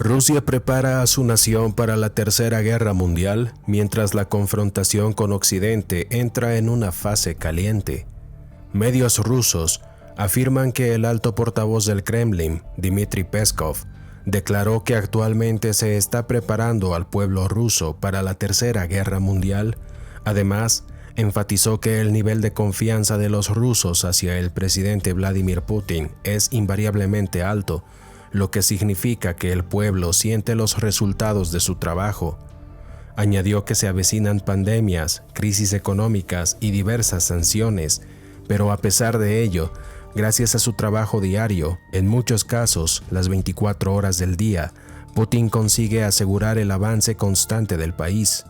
Rusia prepara a su nación para la Tercera Guerra Mundial, mientras la confrontación con Occidente entra en una fase caliente. Medios rusos afirman que el alto portavoz del Kremlin, Dmitry Peskov, declaró que actualmente se está preparando al pueblo ruso para la Tercera Guerra Mundial. Además, enfatizó que el nivel de confianza de los rusos hacia el presidente Vladimir Putin es invariablemente alto, lo que significa que el pueblo siente los resultados de su trabajo. Añadió que se avecinan pandemias, crisis económicas y diversas sanciones, pero a pesar de ello, gracias a su trabajo diario, en muchos casos, las 24 horas del día, Putin consigue asegurar el avance constante del país.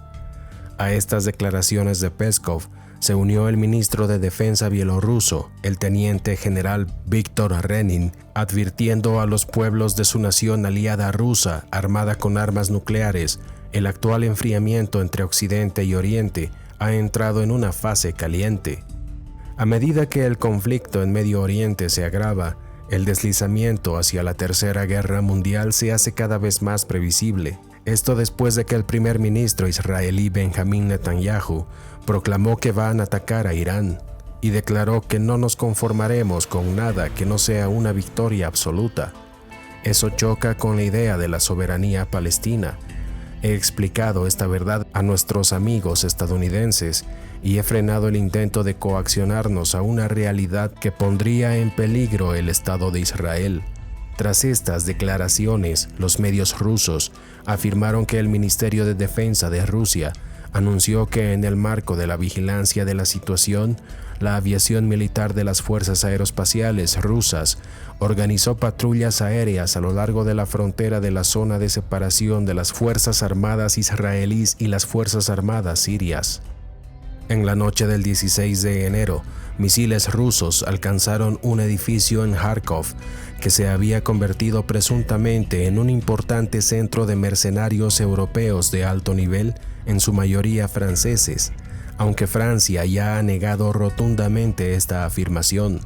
A estas declaraciones de Peskov se unió el ministro de Defensa bielorruso, el teniente general Víktor Renin, advirtiendo a los pueblos de su nación aliada rusa, armada con armas nucleares, el actual enfriamiento entre Occidente y Oriente ha entrado en una fase caliente. A medida que el conflicto en Medio Oriente se agrava, el deslizamiento hacia la Tercera Guerra Mundial se hace cada vez más previsible. Esto después de que el primer ministro israelí Benjamin Netanyahu proclamó que van a atacar a Irán y declaró que no nos conformaremos con nada que no sea una victoria absoluta. Eso choca con la idea de la soberanía palestina. He explicado esta verdad a nuestros amigos estadounidenses y he frenado el intento de coaccionarnos a una realidad que pondría en peligro el Estado de Israel. Tras estas declaraciones, los medios rusos afirmaron que el Ministerio de Defensa de Rusia anunció que en el marco de la vigilancia de la situación, la aviación militar de las fuerzas aeroespaciales rusas organizó patrullas aéreas a lo largo de la frontera de la zona de separación de las Fuerzas Armadas israelíes y las Fuerzas Armadas sirias. En la noche del 16 de enero, misiles rusos alcanzaron un edificio en Kharkov que se había convertido presuntamente en un importante centro de mercenarios europeos de alto nivel, en su mayoría franceses, aunque Francia ya ha negado rotundamente esta afirmación.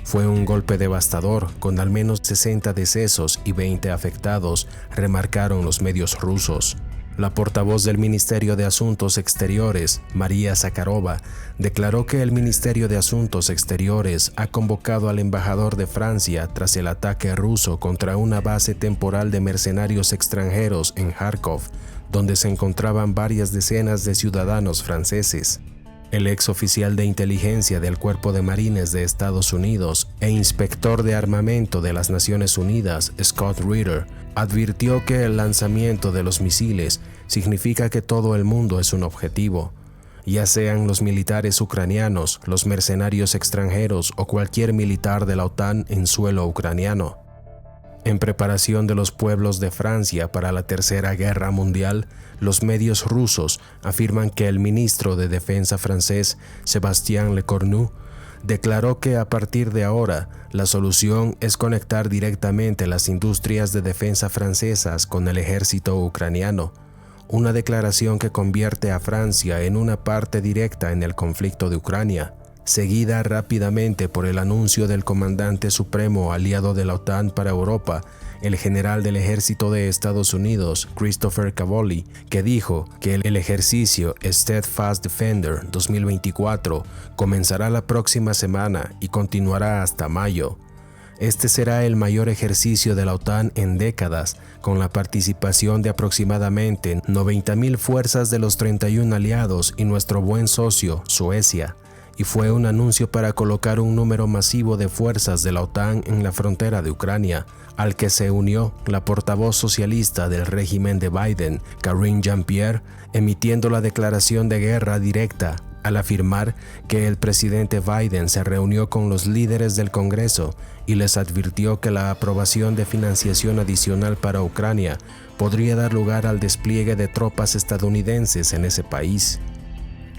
Fue un golpe devastador, con al menos 60 decesos y 20 afectados, remarcaron los medios rusos. La portavoz del Ministerio de Asuntos Exteriores, María Zakharova, declaró que el Ministerio de Asuntos Exteriores ha convocado al embajador de Francia tras el ataque ruso contra una base temporal de mercenarios extranjeros en Kharkov, donde se encontraban varias decenas de ciudadanos franceses. El ex oficial de inteligencia del Cuerpo de Marines de Estados Unidos e inspector de armamento de las Naciones Unidas, Scott Ritter, advirtió que el lanzamiento de los misiles significa que todo el mundo es un objetivo, ya sean los militares ucranianos, los mercenarios extranjeros o cualquier militar de la OTAN en suelo ucraniano. En preparación de los pueblos de Francia para la Tercera Guerra Mundial, los medios rusos afirman que el ministro de Defensa francés, Sébastien Lecornu, declaró que a partir de ahora, la solución es conectar directamente las industrias de defensa francesas con el ejército ucraniano, una declaración que convierte a Francia en una parte directa en el conflicto de Ucrania, seguida rápidamente por el anuncio del comandante supremo aliado de la OTAN para Europa, el general del ejército de Estados Unidos, Christopher Cavoli, que dijo que el ejercicio Steadfast Defender 2024 comenzará la próxima semana y continuará hasta mayo. Este será el mayor ejercicio de la OTAN en décadas, con la participación de aproximadamente 90,000 fuerzas de los 31 aliados y nuestro buen socio, Suecia, y fue un anuncio para colocar un número masivo de fuerzas de la OTAN en la frontera de Ucrania, al que se unió la portavoz socialista del régimen de Biden, Karine Jean-Pierre, emitiendo la declaración de guerra directa al afirmar que el presidente Biden se reunió con los líderes del Congreso y les advirtió que la aprobación de financiación adicional para Ucrania podría dar lugar al despliegue de tropas estadounidenses en ese país.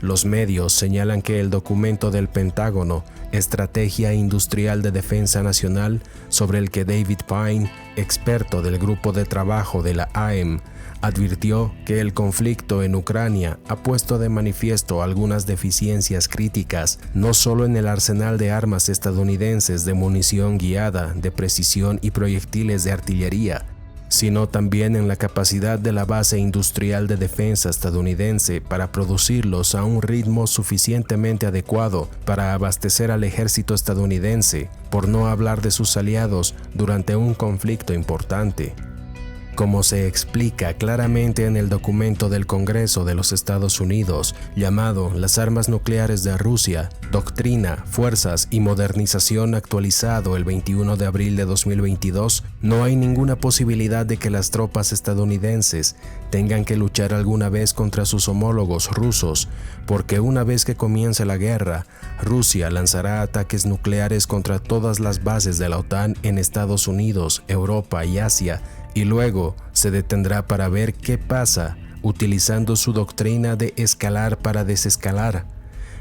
Los medios señalan que el documento del Pentágono, Estrategia Industrial de Defensa Nacional, sobre el que David Pine, experto del grupo de trabajo de la AEM, advirtió que el conflicto en Ucrania ha puesto de manifiesto algunas deficiencias críticas, no solo en el arsenal de armas estadounidenses de munición guiada, de precisión y proyectiles de artillería, sino también en la capacidad de la base industrial de defensa estadounidense para producirlos a un ritmo suficientemente adecuado para abastecer al ejército estadounidense, por no hablar de sus aliados durante un conflicto importante. Como se explica claramente en el documento del Congreso de los Estados Unidos llamado Las armas nucleares de Rusia, Doctrina, Fuerzas y Modernización actualizado el 21 de abril de 2022, no hay ninguna posibilidad de que las tropas estadounidenses tengan que luchar alguna vez contra sus homólogos rusos, porque una vez que comience la guerra, Rusia lanzará ataques nucleares contra todas las bases de la OTAN en Estados Unidos, Europa y Asia, y luego se detendrá para ver qué pasa, utilizando su doctrina de escalar para desescalar.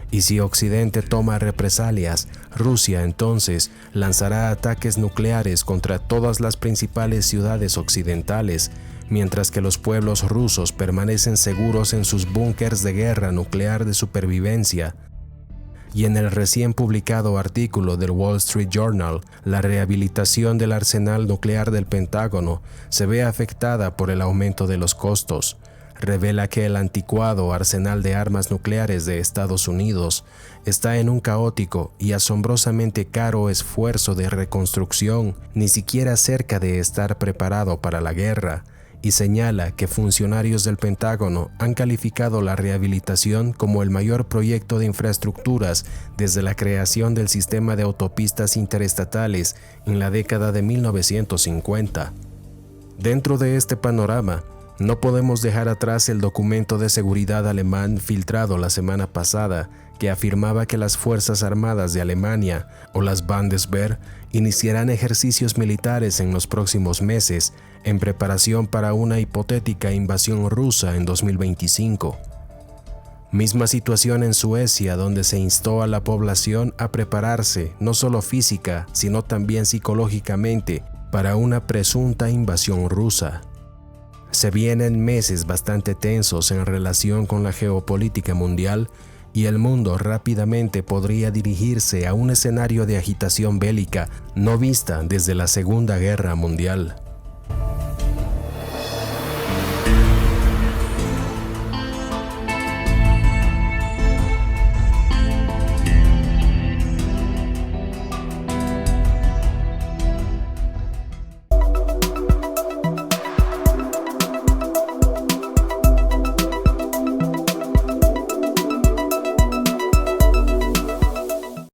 Y si Occidente toma represalias, Rusia entonces lanzará ataques nucleares contra todas las principales ciudades occidentales, mientras que los pueblos rusos permanecen seguros en sus búnkers de guerra nuclear de supervivencia. Y en el recién publicado artículo del Wall Street Journal, la rehabilitación del arsenal nuclear del Pentágono se ve afectada por el aumento de los costos. Revela que el anticuado arsenal de armas nucleares de Estados Unidos está en un caótico y asombrosamente caro esfuerzo de reconstrucción, ni siquiera cerca de estar preparado para la guerra, y señala que funcionarios del Pentágono han calificado la rehabilitación como el mayor proyecto de infraestructuras desde la creación del sistema de autopistas interestatales en la década de 1950. Dentro de este panorama, no podemos dejar atrás el documento de seguridad alemán filtrado la semana pasada que afirmaba que las Fuerzas Armadas de Alemania, o las Bundeswehr, iniciarán ejercicios militares en los próximos meses en preparación para una hipotética invasión rusa en 2025. Misma situación en Suecia, donde se instó a la población a prepararse no solo física, sino también psicológicamente para una presunta invasión rusa. Se vienen meses bastante tensos en relación con la geopolítica mundial y el mundo rápidamente podría dirigirse a un escenario de agitación bélica no vista desde la Segunda Guerra Mundial.